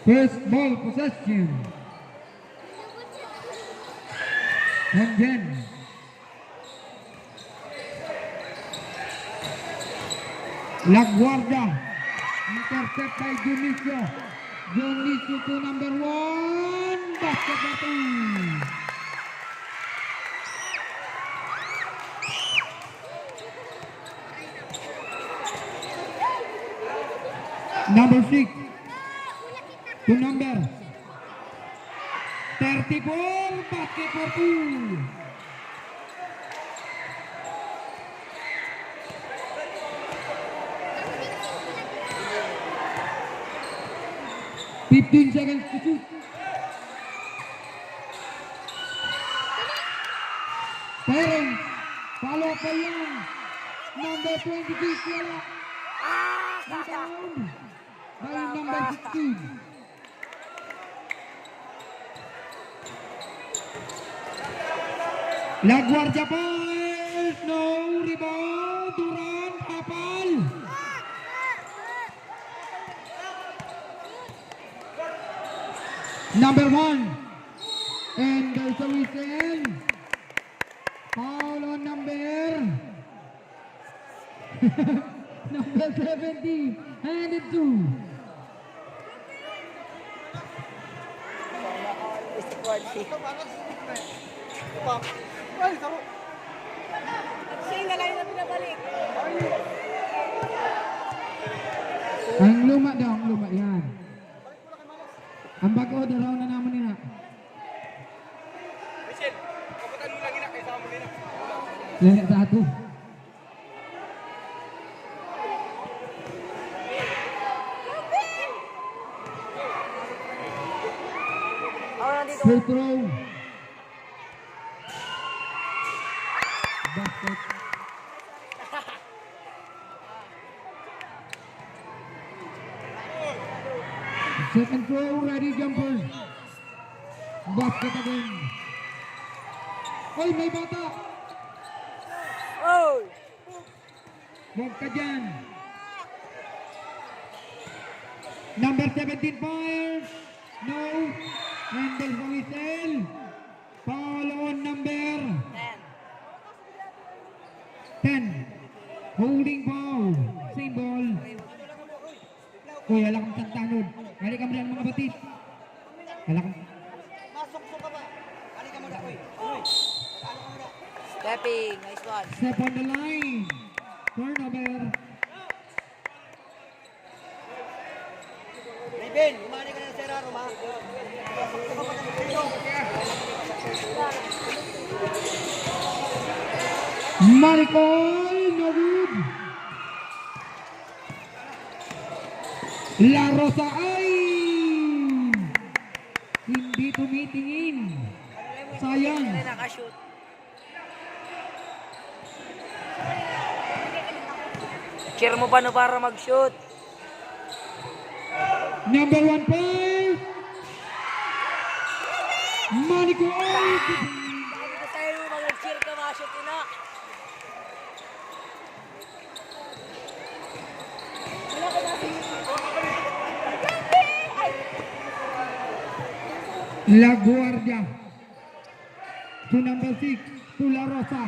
First ball possession. And then La Guardia. Intercept by Dionisio. Dionisio to number 1. Basket for 2. Number 6 to number 34, basket for 2. Fifteen seconds to shoot. Parents, follow up lang. Number 26, wala. Rebound by number 16. La Guardia Boys, no rebound, Duran, hapal. Number 1, and there's a whistle. Foul on number number 70, and it's 2. Ang luma daw, ang luma yan. Ang bago daw na naman nila. Michelle, kaputan mo lang ina, kaysa mo nila. Lele satu. Free throw. Basket. Second throw, ready jumpers. Basket again. Oy, may bata. Oh! Huwag ka dyan. Number 17 fires. No. And there's a whistle. Foul on number 10. Holding foul. Same ball. Uy, alam kang tantanod. Kali ka mo lang mga batit. Alam kang... Masok-sok ka ba? Kali ka mo na, uy. Uy. Stepping, nice one. Step on the line. Turnover. Raven, umani ka na sa Raro, ma. Maricol, no good. La Rosa ay hindi tumitingin. Sayang. Hindi nakashoot. Cheer mo ba no para mag-shoot? Number 1 point. Maricol. Sabi ko sa'yo, mag-cheer ka, ma-shoot ina. La Guardia to number 6 to La Rosa.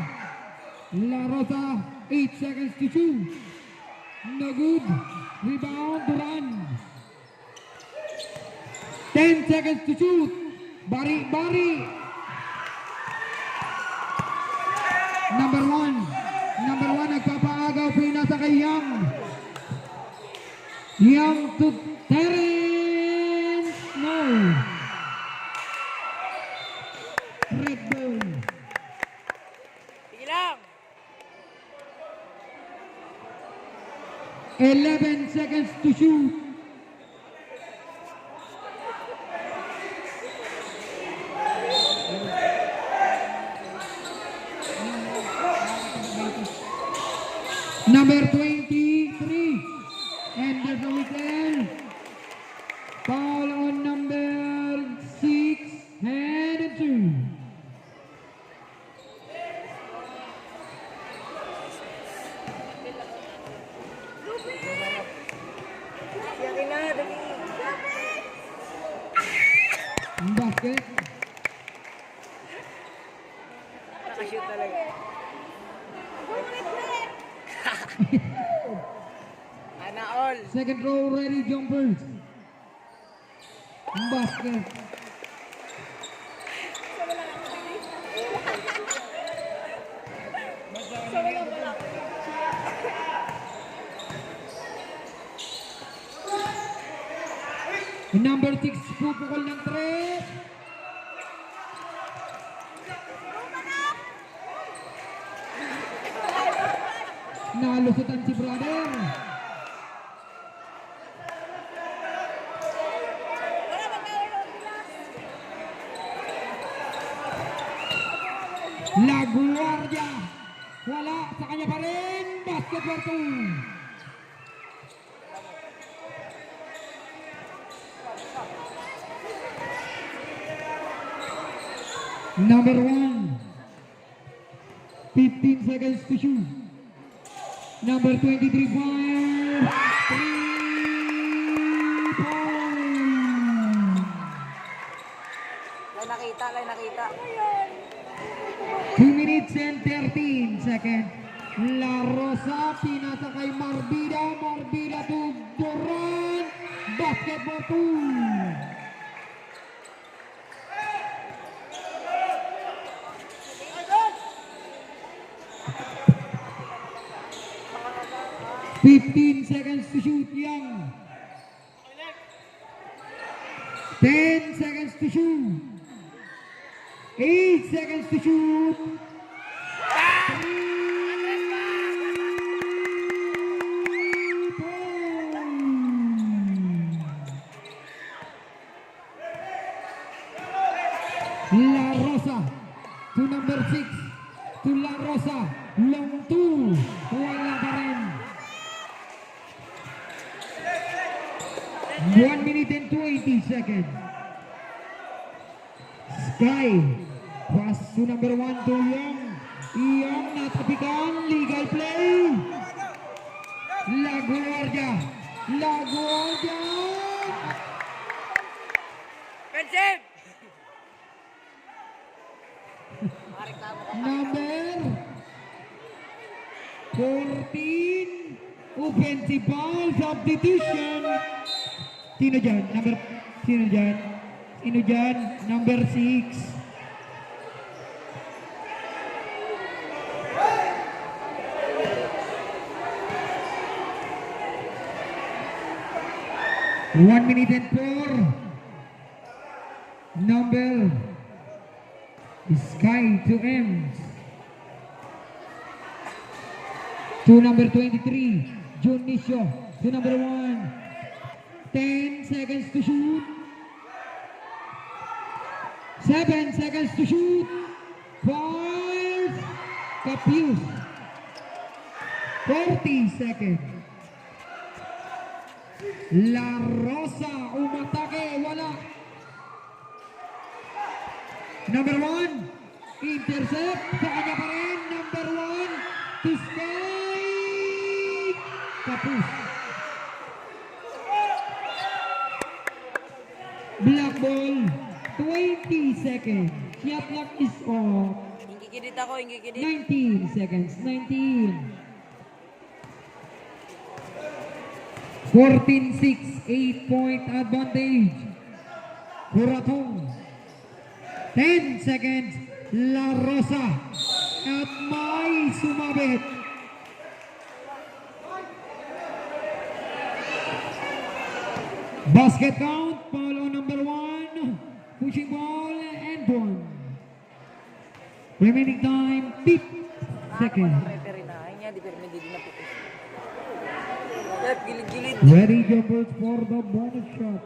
La Rosa, 8 seconds to shoot. No good. Rebound, Duran. 10 seconds to shoot. Bari. Number 1 nagpapaagaw, pinasa kay Yang. Yang to Terence. No. Red ball. Sige lang. 11 seconds to shoot. Number 23. And there's a whistle. Foul on number 6 and 2. Sige na, dali. basket. Nakashoot talaga. Ana all. Second row ready jumpers. Basket. Number 6 pupukol ng 3. Nalusutan si brother. La Guardia. Wala, sa kanya pa rin. Basket for 2. Number 1. 15 seconds to shoot. Number 23 fire. 3 point. Lay nakita. 2 minutes and 13 seconds. La Rosa pinasa kay Marbida. Marbida to Duran. Basket for 2. 15 seconds to shoot, Young. 10 seconds to shoot. 8 seconds to shoot. 3 point. La Rosa to number 6. To La Rosa. Long 2. Wala pa rin. 1 minute and 20 seconds. Sky. Pass to number 1 to Young. Young natapikan. Legal play. La Guardia. La Guardia. Pensive! Number 14. Offensive foul. Substitution. Sino dyan? Sino dyan? Sino dyan? Number 6. One minute and 4. Number Sky to Ems. To number 23. Junicio. To number 1. 10 seconds to shoot. 7 seconds to shoot. 5. Capius. 40 seconds. La Rosa umatake. Wala. Number 1. Intercept. Sa kanya pa rin. Number 1. To Sky. Capius. Black ball, 20 seconds. Shot clock is off. Ingkikidit ako, ingkikidit. 19 seconds. 19. 14-6. 8-point advantage. Kuratong. 10 seconds. La Rosa. At may sumabit. Basket count. Follow number 1. Pushing ball and one. Remaining time 5 seconds. Referee na. Ay nga, di permit din na putis. Lep, gilid-gilid. Ready jumpers for the bonus shot.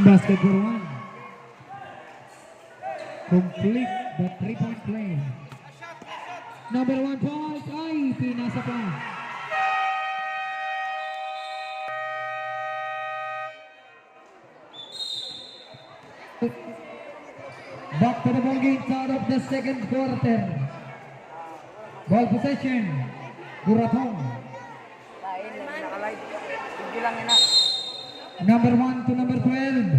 Basket for 1. Complete the 3-point play. Number 1 falls. Ay, pinasa pa. Back to the ball game, start of the second quarter. Ball possession. Kuratong. Lain, nakalive. Hindi lang yun na. Number 1 to number 12.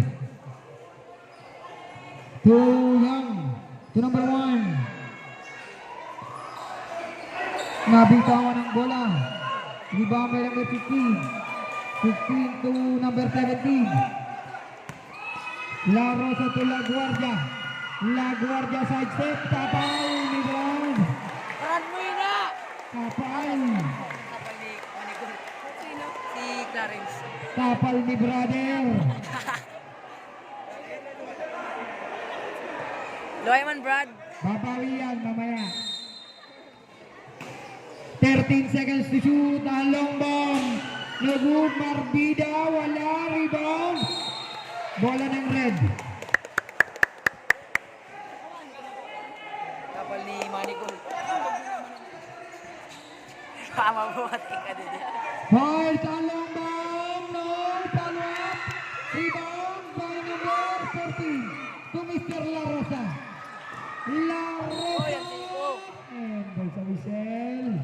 Too young to number 1. Nabitawan ng bola. Rebound by number 15. 15 to number 17. La Rosa to La Guardia. La Guardia side step. Tapal ni Brown. Run mo yun na! Tapal. Kapal ni Manigol. Si Clarence. Tapal ni brother. Loy man, Brad. Babawi yan mamaya. 13 seconds to shoot. Ang long bomb. No good. Marbida. Wala. Rebound. Bola ng red. Kapal ni Manigol. Tama po, ating ka din. Point ang long bomb. No. Follow up. Rebound by number 14 to Mr. La Rosa. La Rosa. And by sa whistle.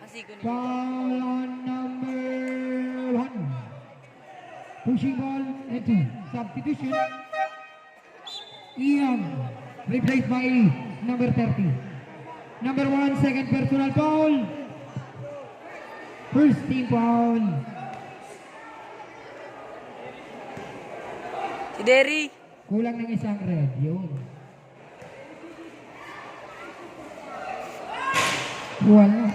Asigo ni Foul on number 1. Pushing ball into substitution. Ian replaced by number 30. Number 1, second personal foul. First team foul. Si Derry. Kulang ng isang red. Yun. Wala.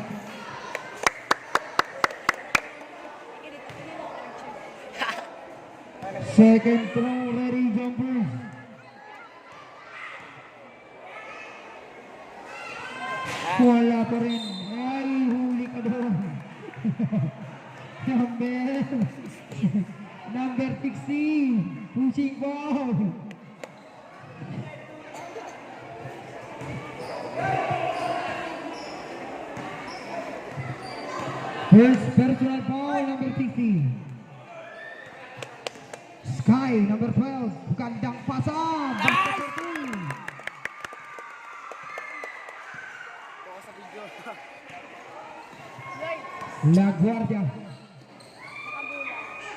Second throw, ready jumpers. Wala pa rin. Ay, huli ka doon. Number 16. Pushing ball. First personal foul, number 16. Sky, number 12. Gandang pasa. Basket for two. Bukas sa video. La Guardia.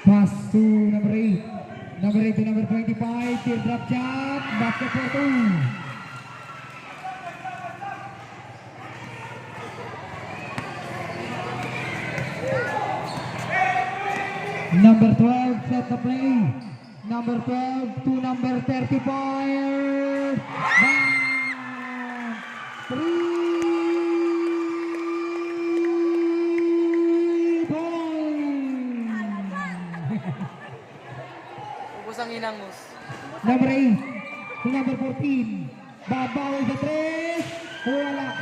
Pass to number 8. Number 8 to number 25. Teardrop shot. Basket for two. Number 12 set the play. Number 12 to number 35. Bang! 3 points. Ubus ang inangus. Number 8 to number 14. Babawal sa 3. Wala.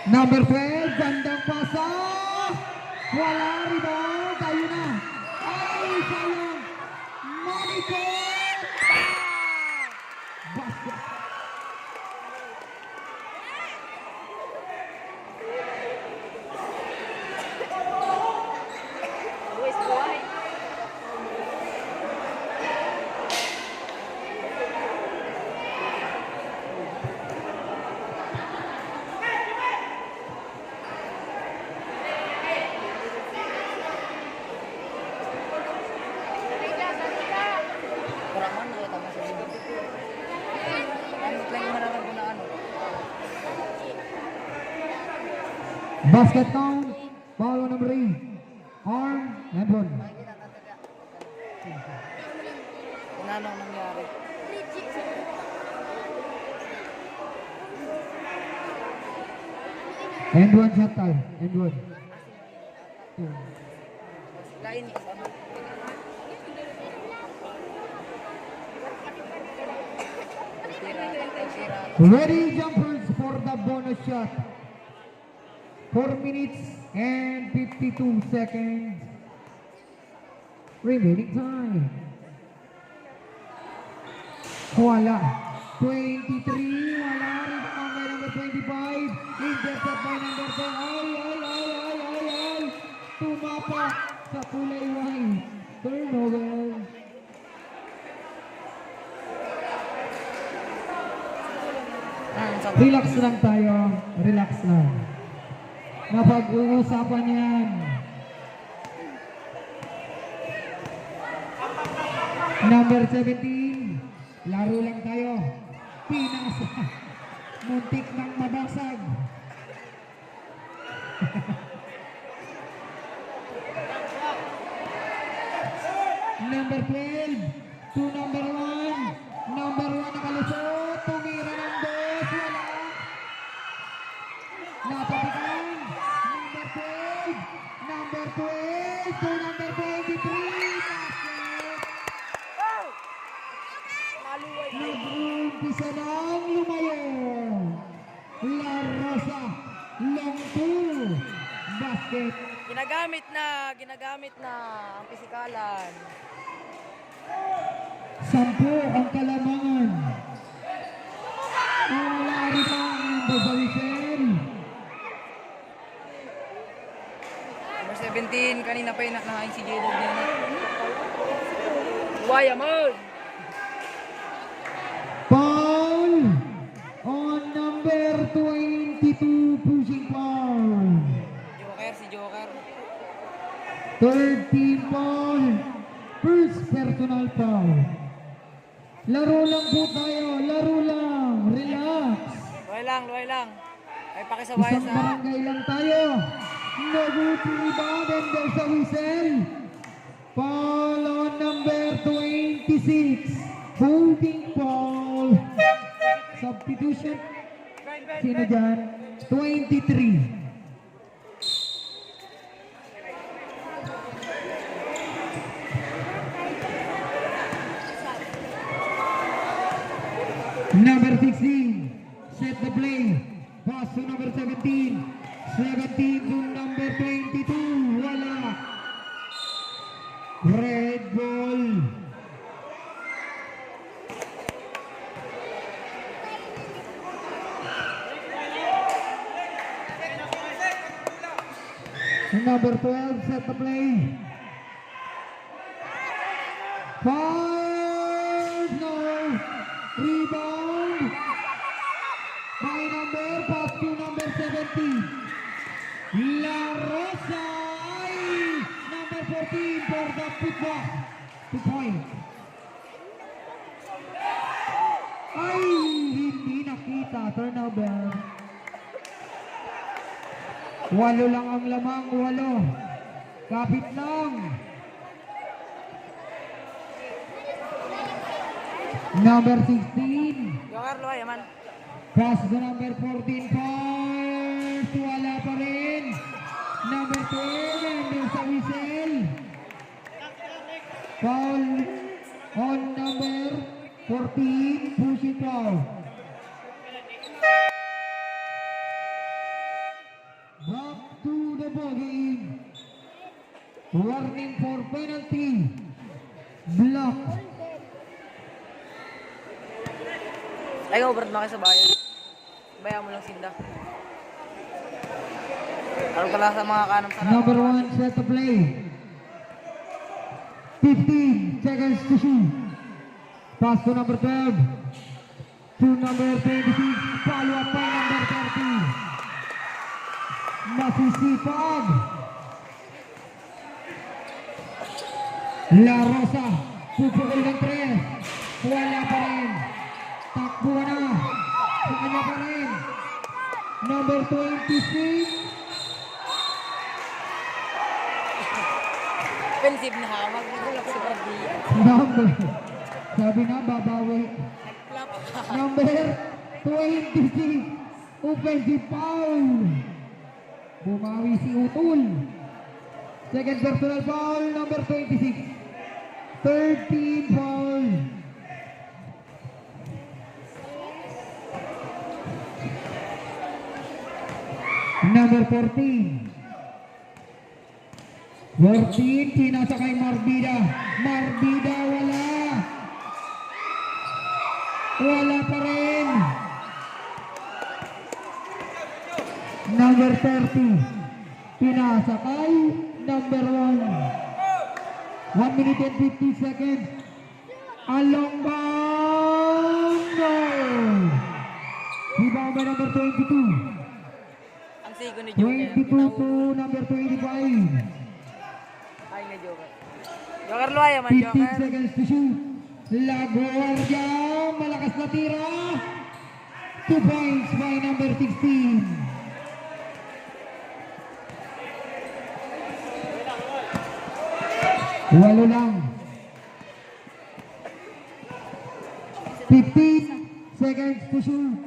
Number 12, gandang pasa. Wala, rebound. Ayun na. Ay, sayang. Monica. Basket. Luis Buhay. Kuraman na kita sa video. Ano lang maraming ko na ano. Basket count. Foul on number 8. Arm and one. Kung ano ang nangyari. And one shot time. And one. Lain ko ano. Ready jumpers for the bonus shot. 4 minutes and 52 seconds. Remaining time. Wala. 23. Wala. Rebound by number 25. Intercept by number 10. Ay. Tumapa sa kulay white. Turnover. Sabi. Relax lang tayo. Relax lang. Napag-uusapan yan. Number 17. Laro lang tayo. Pinasa. Muntik nang mabasag. Number 12. To number 1. Number 1 nakalusot. Tumira ng dos. Wala. Napapitan. Number 12. Number 12. To number 23. Basket. Nag-umpisa ng lumayo. La Rosa. Long two. Basket. Ginagamit na ang pisikalan. 10 ang kalamangan. Ang lari pa ang Bazawisel. Number 17, kanina pa yung nakain si J-Dog niya na. Waya man! Foul on number 22, pushing foul. Joker, si Joker. 13 foul. First personal foul. Laro lang po tayo. Laro lang. Relax. Luhay lang. Ay pakisabayan Isang sa... barangay lang tayo. No good rebound and there's a whistle. Foul on number 26. Holding foul. Substitution. Sino dyan? 23. Number 16, set the play. Pass to number 17. 17 to number 22. Wala. Red ball. Number 12, set the play. Foul. No. Rebound by number, pass to number 17. La Rosa, number 14 for the putback. 2 point. Ay, hindi nakita. Turnover. 8 lang ang lamang, 8. Kapit lang. Number 16. Joker, luhay man. Pass to number 14 first. Wala pa rin. Number 12. And there's a whistle. Foul on number 14. Pushing foul. Back to the ball game. Warning for penalty. Block. Ay, ikaw, Brad, makisabayan. Bayan mo lang sinda. Ano pala sa mga kanam sa Number 1, set to play. 15 seconds to shoot. Pass to number 12. To number 26. Follow up by number 30. Masisipag. La Rosa. Pupukul ng 3. Wala pa rin. Takbo na. Sa kanya pa rin. Number 26. offensive na hamag. Nagulak si Brad Diaz. Number. Sabi na, babawi. Nag-flop. Number 26. Offensive foul. Bumawi si Utul. Second personal foul, number 26. 13 foul. Number 14. 14, pinasa kay Marbida. Marbida, wala. Wala pa rin. Number 30. Pinasa kay number 1. 1 minute and 50 seconds. Along ball. No. by number 22. Ang sigo ni Joker. 22 to number 25. Ay nga Joker. Joker luaya man 15 Joker. seconds to shoot. La Guardia, malakas na tira. 2 points by number 16. Walo lang. 15 seconds to shoot.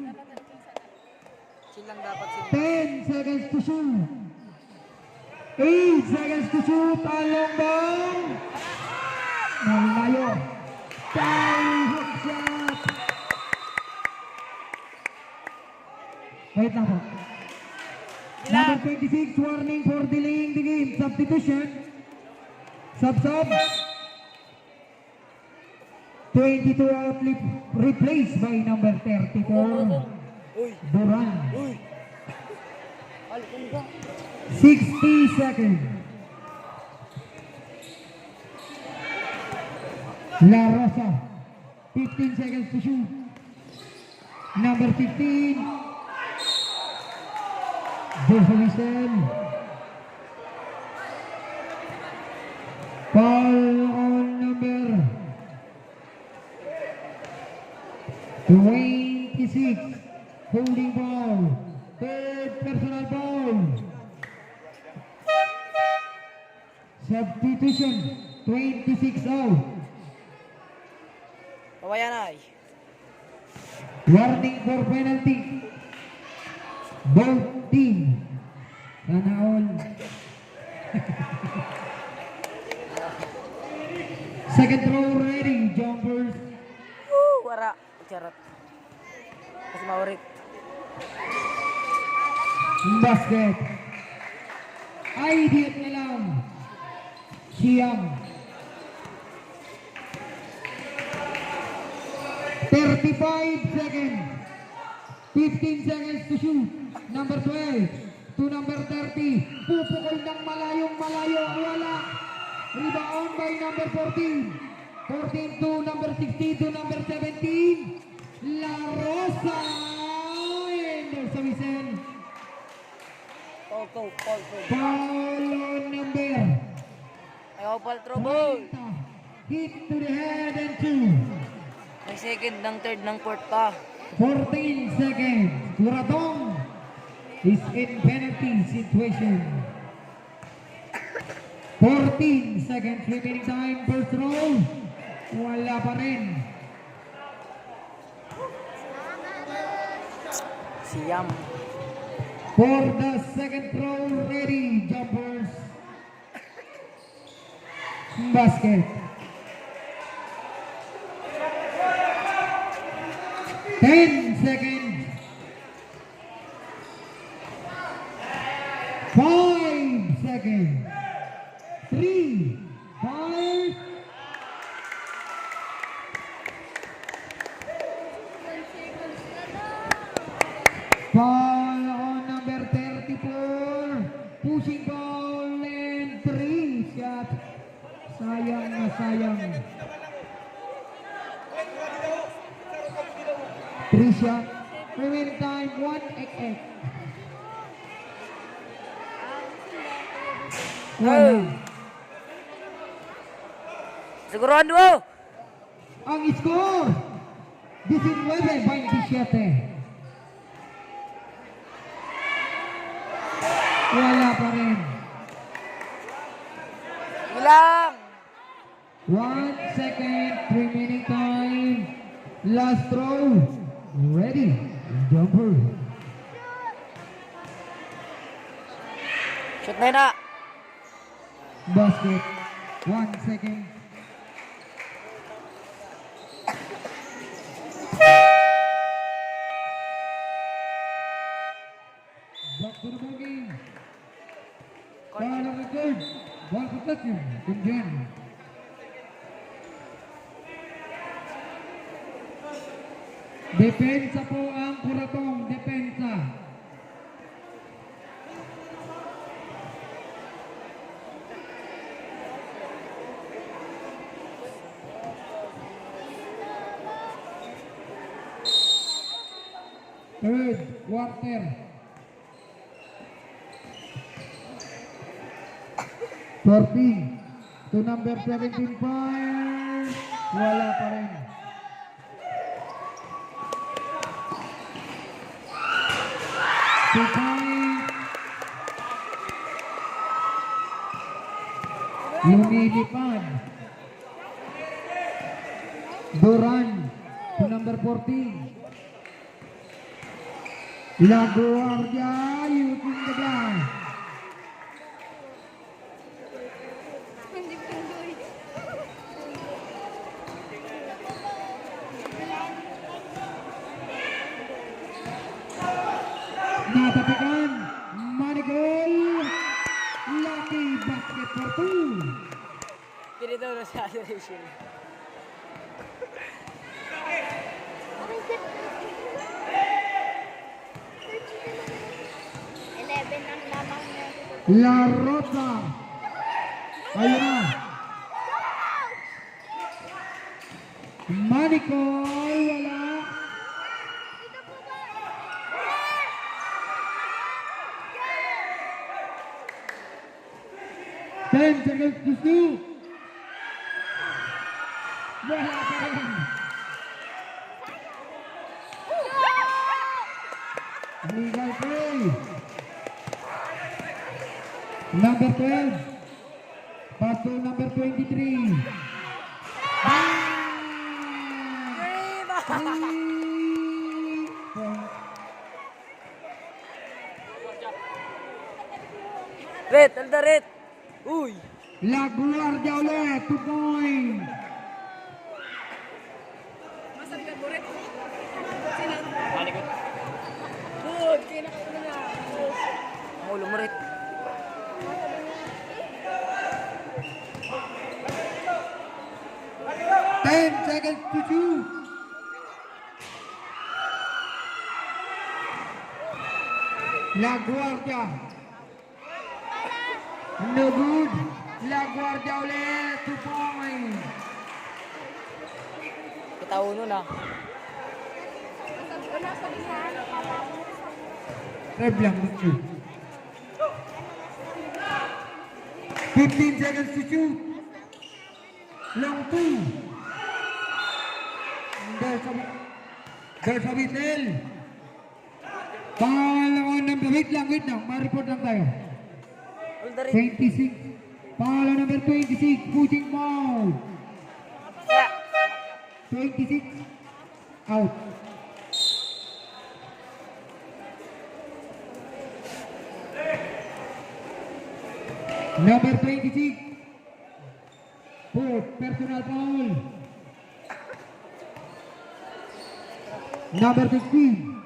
Chill lang dapat si 10 seconds to shoot. 8 seconds to shoot. Along ball. Malayo. Tie hook shot. Wait lang po. Number 26, warning for delaying the game. Substitution. Sub-sub. 22 outlet replaced by number 34. Uy. Duran. Uy. Alin ka? 60 seconds. La Rosa. 15 seconds to shoot. Number 15. Definition. Foul on number 26. Holding ball. Third personal ball. Substitution. 26 out. Pawayan ay. Warning for penalty. Both team. Sana all. Second throw ready. Jumpers. Wara. Charot. Mas maurik. Basket. Idiot na lang. Siyam. 35 seconds. 15 seconds to shoot. Number 12 to number 30. Pupukol ng malayong malayo. Wala. Rebound by number 14. 14 to number 16 to number 17. La Rosa. And there's a whistle. Go. Foul on number Ayaw pal trouble. 30. Hit to the head and two. May second ng third ng fourth pa. 14 seconds. Curatong is in penalty situation. 14 seconds remaining time. First row. Wala pa rin. Siyam. For the second row, ready. Jumpers. Basket. 10 seconds. 5 seconds. 3, 5. Foul on number 34. Pushing ball and 3 shot. Sayang na sayang. 3 shot. Remaining time 1-8. Wala. Siguruhan mo! Ang score 19-27. Wala pa rin. Ilang! 1 second remaining time. Last throw. Ready. Jumper. Shoot na yun na! Basket. 1 second. Back to the ball game. Ball on the third. Ball possession. Kunjan. Depensa po ang Curatong. Depensa. Third quarter. 14 to number 17 fire. Wala pa rin. Two point. Lumilipad. Duran to number 14. La Guardia using the glass. Natatikan, Manigol, Lucky basket for two. Pinito na sa adoration. La Rosa. Ayun na. Manigol, wala. Ten seconds to shoot. Wala pa rin. Legal play. Number 12. Pass to number 23. Bang! 3 point. Red, alda red. Uy. La Guardia ulit, 2 point. Good, kinakain na. Ang ulo mo red. Ten seconds to shoot. La Guardia. No good. La Guardia ulit, 2 point. Kita uno na. Red lang dito. 15 seconds to shoot. Long two. There's a whistle. Pangalawang number, wait lang, ma-report lang tayo. Alda red. 26. Pangalawang number 26, pushing foul. 26. Out. Number 26. Fourth personal foul. Number 16.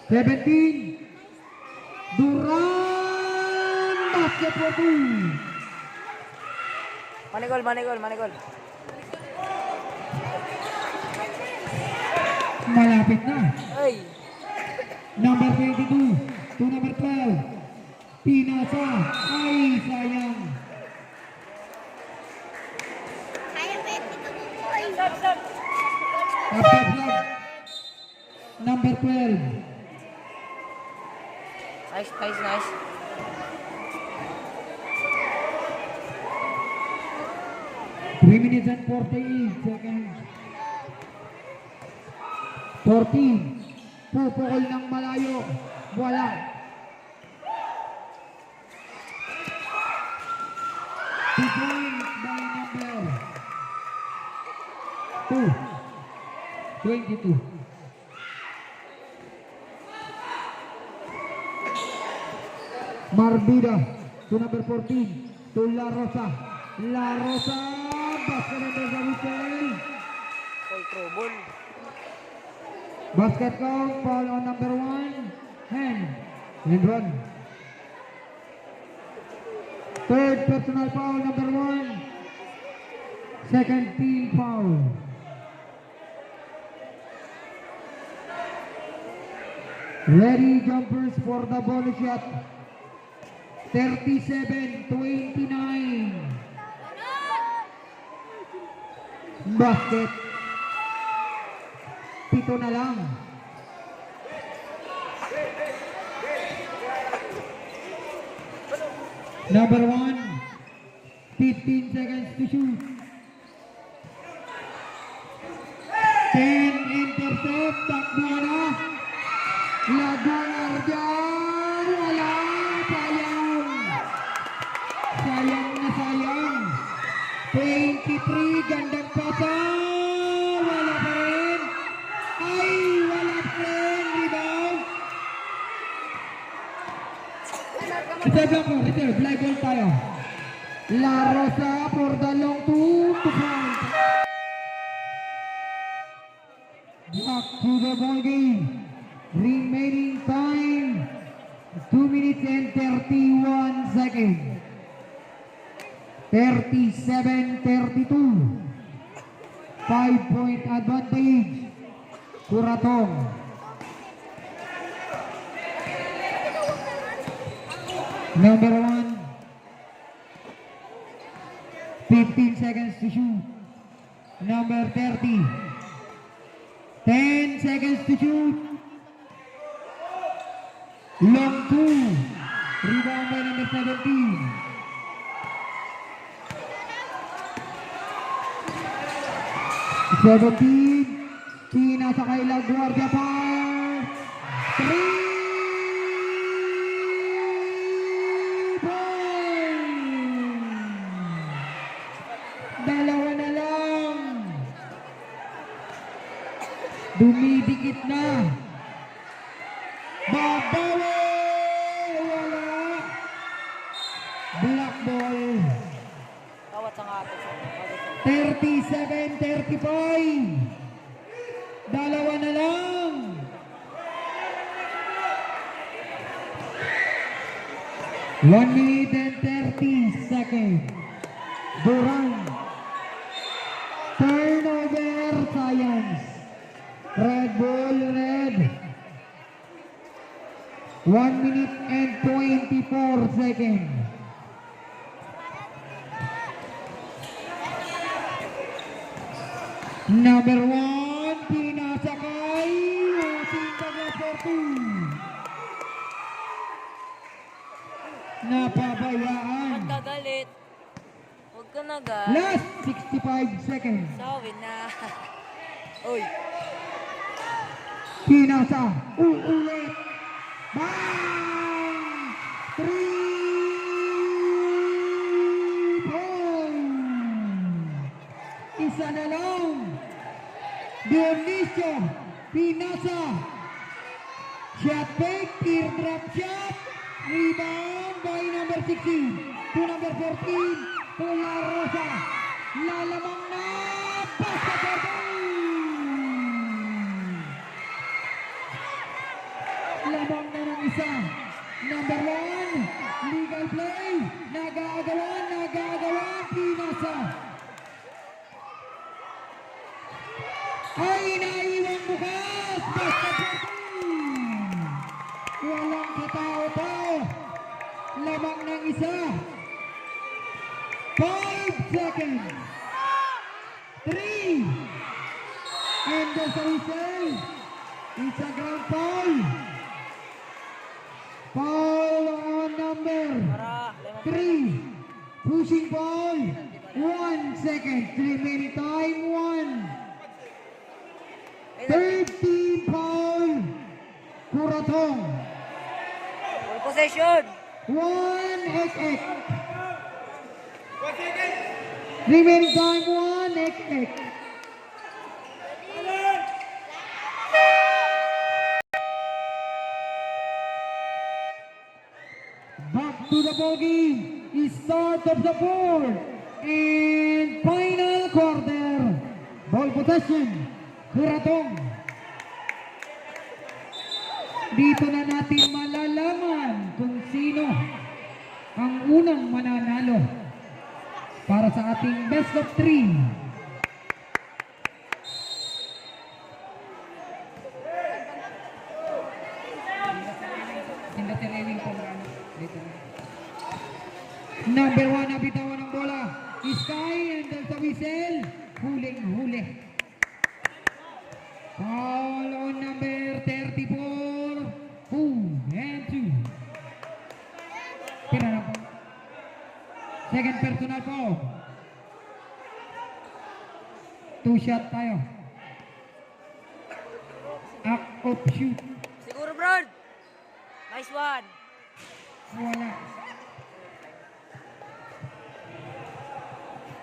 17. Duran. Basket for two. Manigol, manigol, manigol. Malapit na. Ay. Number 22 to number 12. Pinasa. Ay, sayang. After flag. Number 12. Nice, nice, nice. Three minutes and 48 seconds. 14. Pupukol ng malayo. Wala. Two points by number 2. 22. Marbida to number 14 to La Rosa. La Rosa. Basket number 7. All trouble. Basket count, foul on number 1, hand, and run. Third personal foul, number 1. Second team foul. Ready jumpers for the bonus shot. 37-29. Basket. 7 na lang. Number 1, 15 seconds to shoot. 10, intercept, takbo na. Lagungar dyan, wala, sayang. Sayang na sayang. 23, gandang pasa, wala pa rin. Ay, wala pa rin, rebound. Reserve, live ball tayo. La Rosa for the long two to front. Back to the ball game. Remaining time 2 minutes and 31 seconds. 37-32. 5-point advantage. Curatong. Number 1. 15 seconds to shoot. Number 30. 10 seconds to shoot. Long two. Rebound by number 17. Pinasa kay La Guardia pa. 3 point. Dalawa na lang. Dumidikit na. Babawi! Wala! Black ball. Kawat sa nga ito. 37-35. Dalawa na lang. One minute and 30 seconds. Durant. Turnover, Science. Red ball, red. 1 minute and 24 seconds. Number 1, pinasa kay Sintaga for 2. Napabayaan. Magkagalit. Huwag ka na ga. Last 65 seconds. Sabi na. Uy. Pinasa. Uulit. Bang! 3 point. Isa na lang. Dionisio. Pinasa. Shot fake. Teardrop shot. Rebound by number 16. To number 14. To La Rosa. Lalamang na. Basket for two. Lamang na ng isa. Number 1. Legal play. Nagagawan. Pinasa. Ay, naiwang bukas. Basket for two. Walang katao-tao. Lamang ng isa. 5 seconds. 3. And there's a whistle. It's a ground foul. Foul on number Para. 3. Pushing ball. 1 second. Remaining time 1. 13 foul. Curatong. Full possession. 1-8. Remaining time 1-8. Back to the bogey. Start of the fourth and final quarter. Ball possession. Curatong. Dito na natin malalaman kung sino ang unang mananalo para sa ating best of 3. Number 1 na bitawan ng bola. Sky and then sa whistle. Huling-huli. Foul on number 34. 2 and 2. Pinanapang. personal foul. 2 shot tayo. Act of shoot. Siguro, Brad. Nice one. Wala.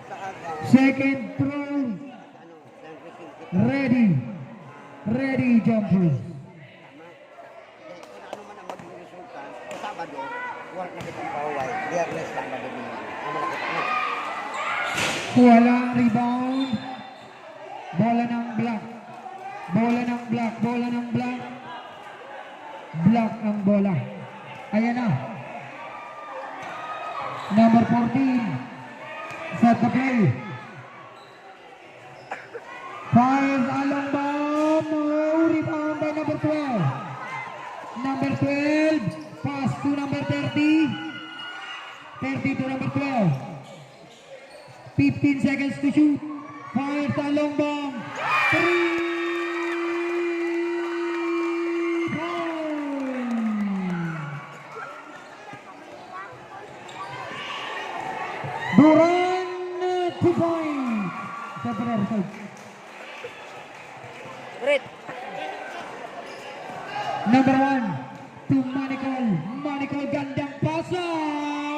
Sa aga. Second throw. Ano, Ready. Ready, jumpers. tama. Kung ano man ang maging resulta, sa Sabado, work na kitang pauway. Biyernes lang ba din yun? Ang malaki pa. Wala, rebound. Bola ng black. Bola ng black. Bola ng black. Black ang bola. Ayan na. Number 14. Set the play. Fires along bomb. Oh, rebound by number 12. Number 12. Pass to number 30. 30 to number 12. 15 seconds to shoot. Fires along bomb. 3. Duran 2 point. Separate result. Great. Number 1 to Manicol. Manicol gandang pasa.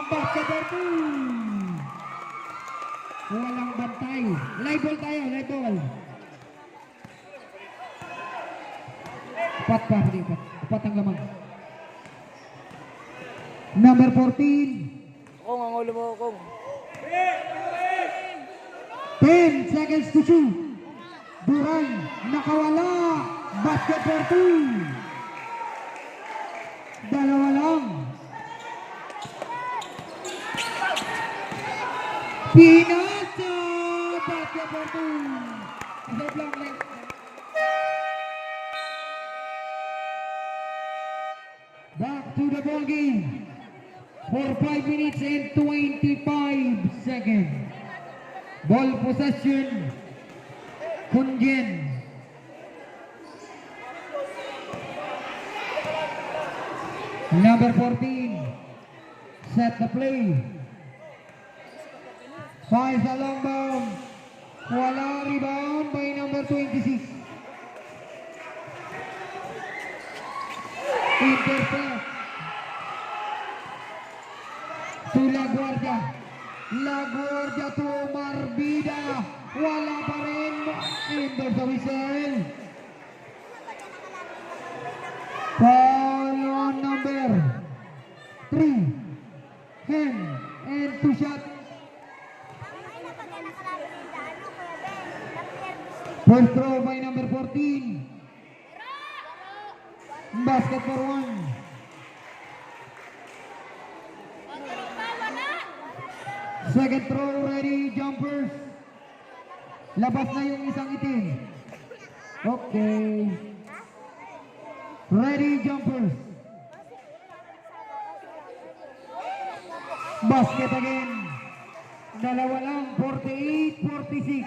Basketball 2. Walang bantay. Live ball tayo, live ball. Upat pa, hindi upat. Upat ang lamang. Number 14. Kung ang ulo mo, kung. 10 seconds to shoot. Duran, nakawala. Basketball 2. Dalawa lang. Pinasa! Basketball 2. Step lang, left. Back to the ball game. For 5 minutes and 25 seconds. Ball possession. Kunjen. Number 14. Set the play. Fires along bomb. Wala, rebound by number 26. Intercept. To La Guardia. La Guardia to Marbida. Wala pa rin. Ender sa whistle. Foul on number 3. Hand and 2 shot. First throw by number 14. Basket for 1. Second throw ready, jumpers. Labas na yung isang itim. Okay. Ready, jumpers. Basket again. Dalawa lang, 48-46.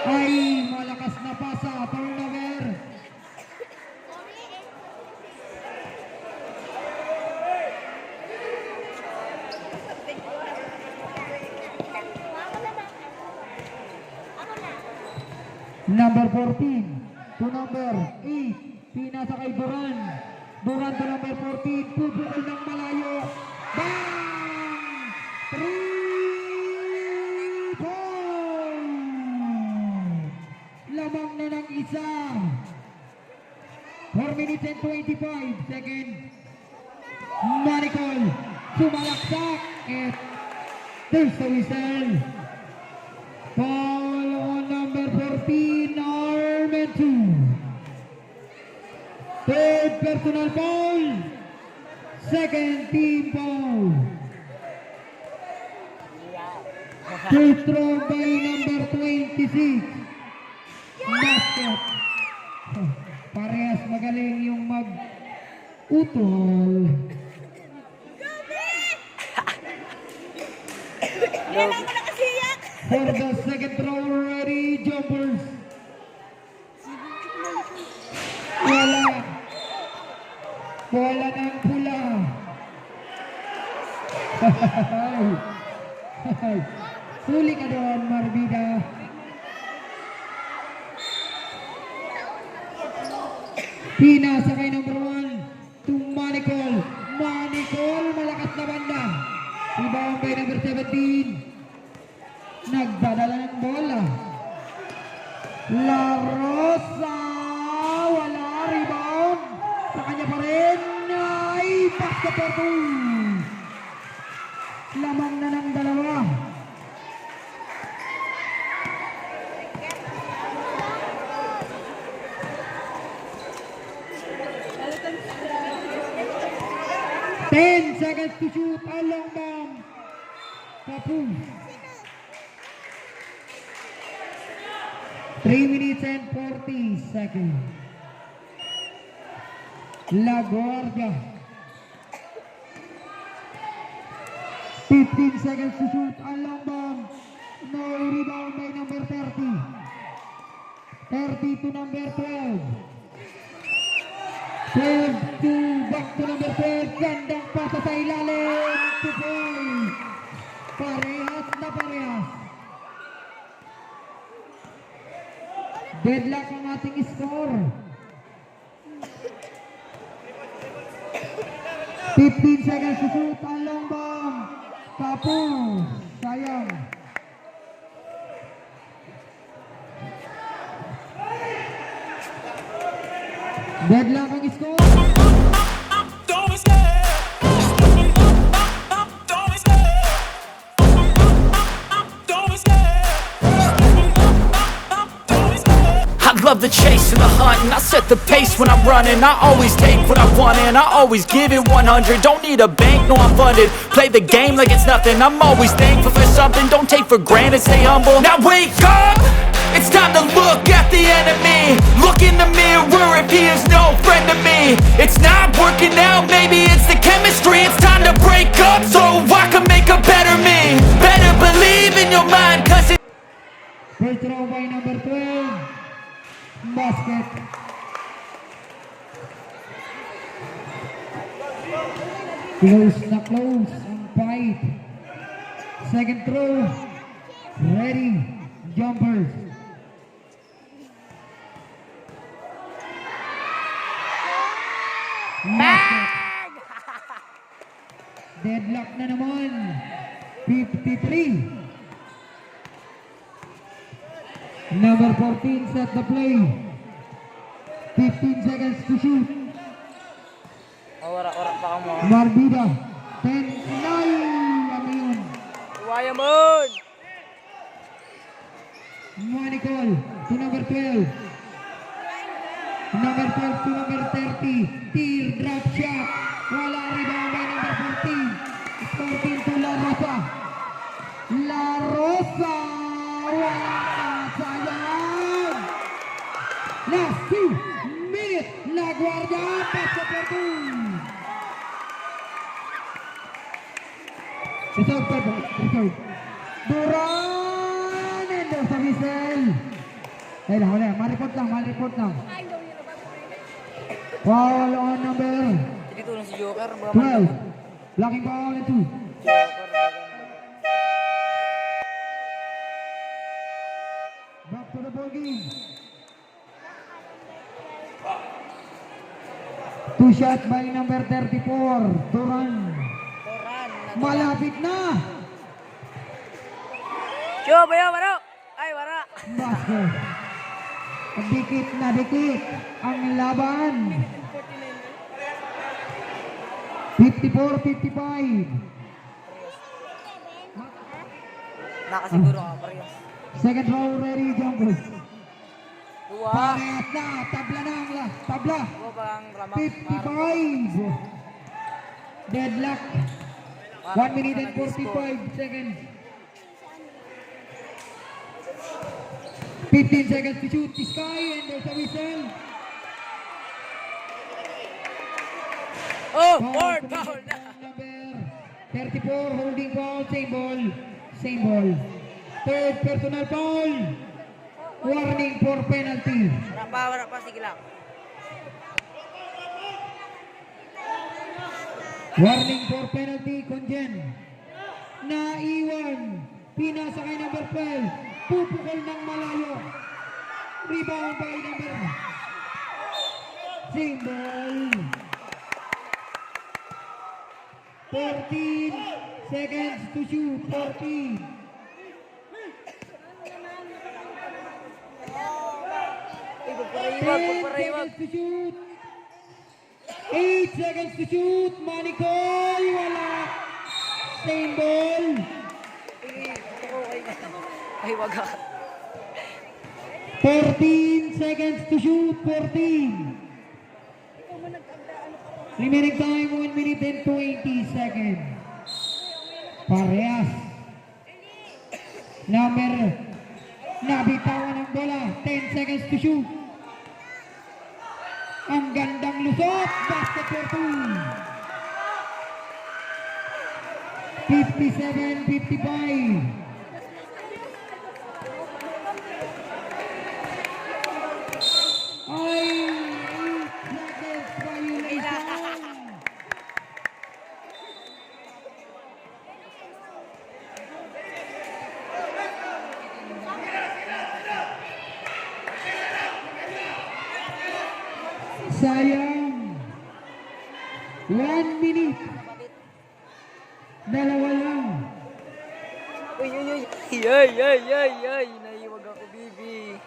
Ay, malakas na pasa, turnover. Number 14 to number 8. Pinasa kay Duran. Duran to number 14. Pupukol ng malayo. Bang! 3 point! Lamang na ng isa. 4 minutes and 25 seconds. Manicol. Sumalaksak. At there's the whistle. Foul on number 14, Armen 2. Third personal foul. Second team foul. First throw by number 26. Basket. Parehas magaling yung mag-utol. For the second throw, ready, jumpers. Wala. Bola ng pula. Huli ka doon, Marbida. Pinasa kay number 1 to Manicol. Manicol, malakas na banda. Rebound by number 17. Nagdadala ng bola. La Rosa, wala, rebound. Sa kanya pa rin. Ay, back to 2. Lamang na ng dalawa. Ten seconds to shoot. A long bomb. Kapoor. 3 minutes and 40 seconds. La Guardia. 15 seconds to shoot. A long bomb. No rebound by number 30. 30 to number 12. 12 to back to number 12. Gandang pasa sa ilalim. 2 point. Parehas na parehas. Deadlock ang ating score. 15 seconds to shoot. Ang long bomb. Kapoor. Sayang. Deadlock ang score. I love the chase and the hunt, and I set the pace when I'm running. I always take what I want and I always give it 100. Don't need a bank, no I'm funded. Play the game like it's nothing. I'm always thankful for something. Don't take for granted, stay humble. Now wake up! It's time to look at the enemy. Look in the mirror if he is no friend to me. It's not working out, maybe it's the chemistry. It's time to break up so I can make a better me. Better believe in your mind, cause it First throw by number 12. Basket. Close na close ang fight. Second throw. Ready. Jumpers. Basket. Deadlock na naman. 53. Number 14 set the play. 15 seconds to shoot. Warak-warak pa ka mo. Marbida. 10, 9. Ano yun? Waya mo! Manicol to number 12. Number 12 to number 30. Teardrop shot. Wala rebound by number 14. 14 to La Rosa. La Rosa. Wala. Sayang. Last 2 minutes. La Guardia. Pass for 2. Reserve purple. Reserve. Duran. And there's a whistle. Hey, wala. Ma-report lang. Foul on number Dito lang si Joker. 12. Blocking foul and 2. Back to the ball game. 2 shots by number 34. Duran. Malapit na. Yo, bayo, baro! Ay, wara! Basket. Dikit na dikit ang laban. 54-55. Nakasiguro ka, parehas. Second row ready, jumpers. Dua. Parehas na, tabla na ang tabla. Dua parang ramang. 55. Deadlock. 1 minute and 45 seconds. 15 seconds to shoot the sky and there's a whistle. Oh, Foul foul, to foul na. number 34 holding foul, same ball. Third personal foul. Warning for penalty. Wara pa, sige lang. Warning for penalty, Conjen. Naiwan. Pinasa kay number 12. Pupukol ng malayo. Rebound by number Symbol. 14 seconds to shoot. 14. Ay, pagparaiwag, 10 pagparaiwag. seconds to shoot. 8 seconds to shoot. Manicol. Wala. Same ball. Ay, wag ka. 14 seconds to shoot. 14. Remaining time 1 minute and 20 seconds. Parehas. Number nabitawan ng bola. 10 seconds to shoot. Ang gandang lusot. Basket for 2. 57-55. Ay, 8 seconds violation. Sayang. 1 minute. Dalawa lang. Uy, uy, uy. Ay. Naiwag ako, bibi.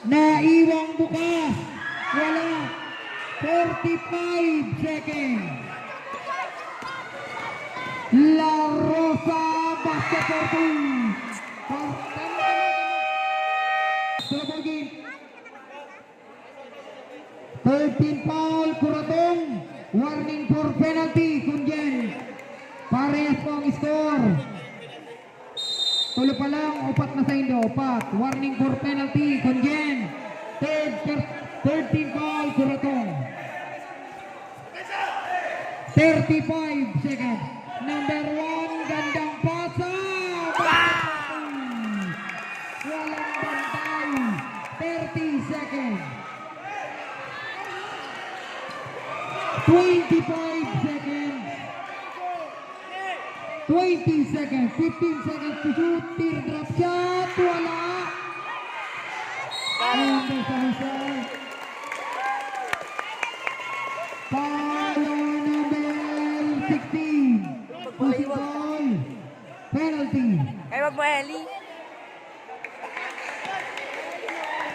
Naiwang bukas. Wala. 45 seconds. La Rosa basket for 2. Double game. 13 foul, Kuratong. Warning for penalty, Kunjen. Parehas po ang score. Tulo pa lang, upat na sa Indo. Upat. Warning for penalty, Kunjen. 13 foul, Kuratong. 35 seconds. Number 1, gandang pasa. Walang bantay. 30 seconds. 25 seconds. 20 seconds. 15 seconds to shoot. Teardrop shot. Wala. Number sa Rizal. Foul on number 16. Pushing ball. Penalty. Ay, wag mo, Ellie.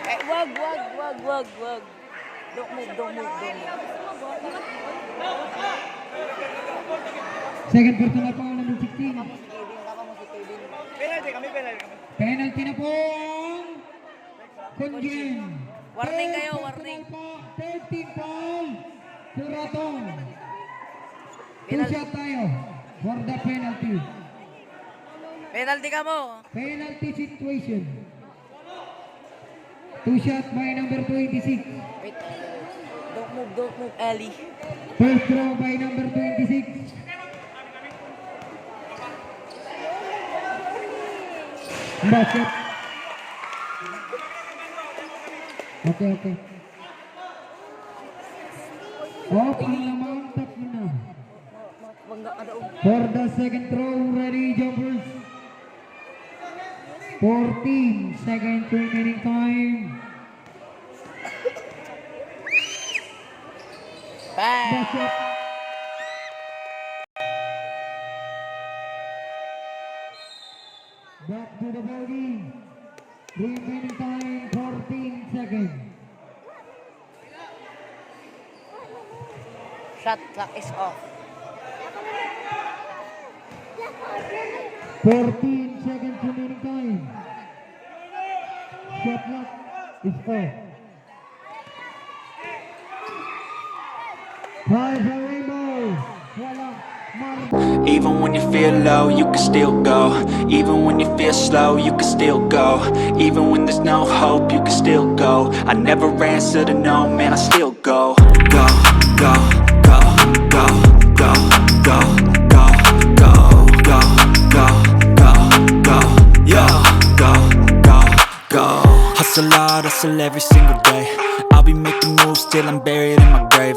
Ay, wag. Don't move. Second personal foul number 16. Kevin, kapa mo si Kevin. Penalty na po ang Kunjen. Warning kayo, Third warning. personal foul, 13 foul. Kuratong. Two Penalty. shot tayo for the penalty. Penalty ka mo. Penalty situation. Two shot by number 26. Wait. Don't move, Ellie. First throw by number 26. Basket. Okay. Off ang lamang, tatlo na. Bangga ka daw. For the second throw, ready jumpers. 14 seconds remaining time. Bang! Basket. Back to the bogey. Remaining time 14 seconds. Shot clock is off. 14 seconds remaining time. Shot clock is off. Five for Rainbow. Wala. Even when you feel low, you can still go. Even when you feel slow, you can still go. Even when there's no hope, you can still go. I never answer to no, man, I still go. Go, go, go, go, go, go, go, go, go, go, go, go, yo, go, go, go. Hustle hard, hustle every single day. I'll be making moves till I'm buried in my grave.